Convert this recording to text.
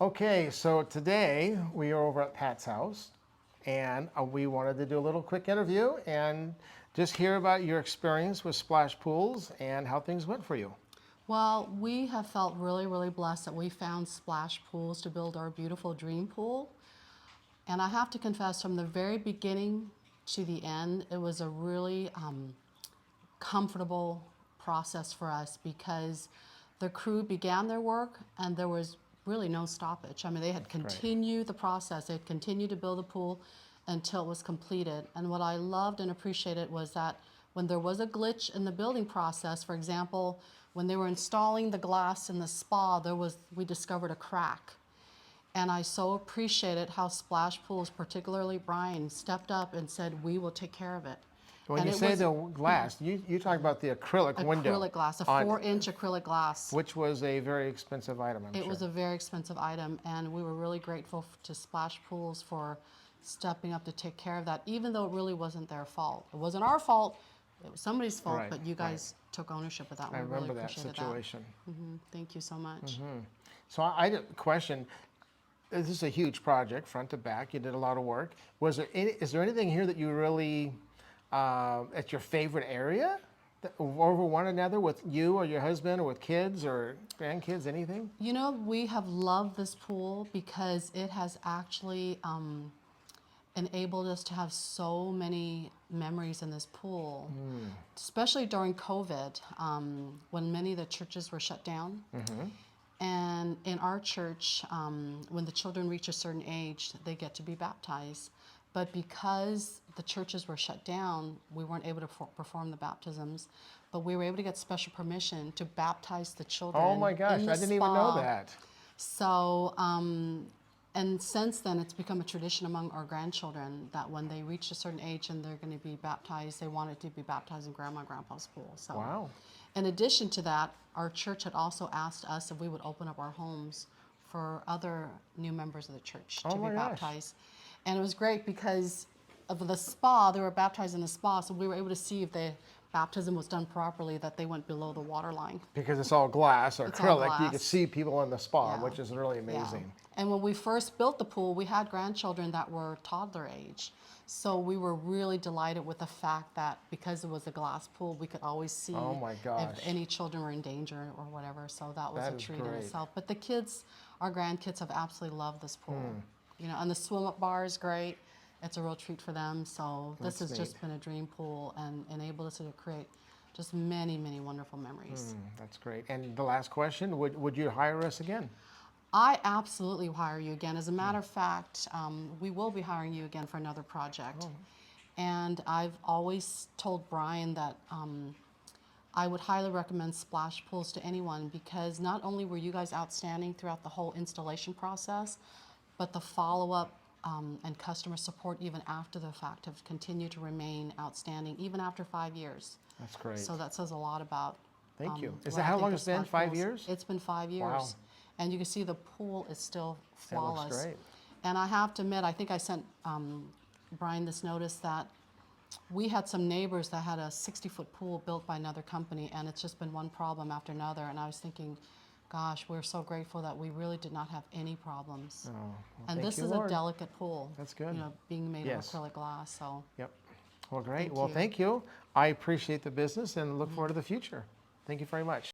Okay, so today we are over at Pat's house, and we wanted to do a little quick interview and just hear about your experience with splash pools and how things went for you. Well, we have felt really, really blessed that we found splash pools to build our beautiful dream pool. And I have to confess, from the very beginning to the end, it was a really comfortable process for us because the crew began their work and there was really no stoppage. I mean, they had Great. continued the process, they had continued to build the pool until it was completed. And what I loved and appreciated was that when there was a glitch in the building process, for example, when they were installing the glass in the spa, we discovered a crack. And I so appreciated how Splash Pools, particularly Brian, stepped up and said, "We will take care of it." When And you it say was the glass, you talk about the acrylic window, acrylic glass, a on 4-inch acrylic glass. which was a very expensive item, I'm It sure. was a very expensive item, and we were really grateful to Splash Pools for stepping up to take care of that, even though it really wasn't their fault. It wasn't our fault, it was somebody's fault, Right, but you right. guys took ownership of that. I We really remember that appreciated situation. that. Thank you so much. So I did a question. This is a huge project, front to back. You did a lot of work. Is there anything here that you really, at your favorite area, over one another with you or your husband or with kids or grandkids, anything? You know, we have loved this pool because it has actually enabled us to have so many memories in this pool, especially during COVID, when many of the churches were shut down. And in our church, when the children reach a certain age, they get to be baptized. But because the churches were shut down, we weren't able to perform the baptisms. But we were able to get special permission to baptize the children. Oh my gosh, in the I didn't even know spa. that. So, and since then, it's become a tradition among our grandchildren that when they reach a certain age and they're going to be baptized, they want it to be baptized in Grandma and Grandpa's pool. So, Wow. in addition to that, our church had also asked us if we would open up our homes for other new members of the church Oh to be my gosh. baptized. And it was great because of the spa, they were baptized in the spa, so we were able to see if the baptism was done properly, that they went below the water line. Because it's all glass or It's all acrylic, you glass. could see people in the spa, Yeah. which is really Yeah. amazing. And when we first built the pool, we had grandchildren that were toddler age. So we were really delighted with the fact that because it was a glass pool, we could always see Oh my gosh. if any children were in danger or whatever. So that was That a is treat in great. itself. But the kids, our grandkids, have absolutely loved this pool. Hmm. You know, and the swim up bar is great. It's a real treat for them. So this That's has just neat. been a dream pool and enabled us to create just many, many wonderful memories. That's great. And the last question, would you hire us again? I absolutely will hire you again. As a matter of fact, we will be hiring you again for another project. And I've always told Brian that I would highly recommend splash pools to anyone because not only were you guys outstanding throughout the whole installation process, but the follow-up and customer support even after the fact have continued to remain outstanding, even after 5 years. That's great. So that says a lot about. Thank you. Is what that I how think long the it's been? splash 5 pools- years? It's been 5 years. Wow. And you can see the pool is still That looks flawless. great. And I have to admit, I think I sent Brian this notice that we had some neighbors that had a 60-foot pool built by another company, and it's just been one problem after another. And I was thinking, gosh, we're so grateful that we really did not have any problems. Oh, well, And thank this you, is Lord. a delicate pool. That's good. You know, being made Yes. of acrylic glass. So Yep. Well, great. Thank Well, you. thank you. I appreciate the business and look forward to the future. Thank you very much.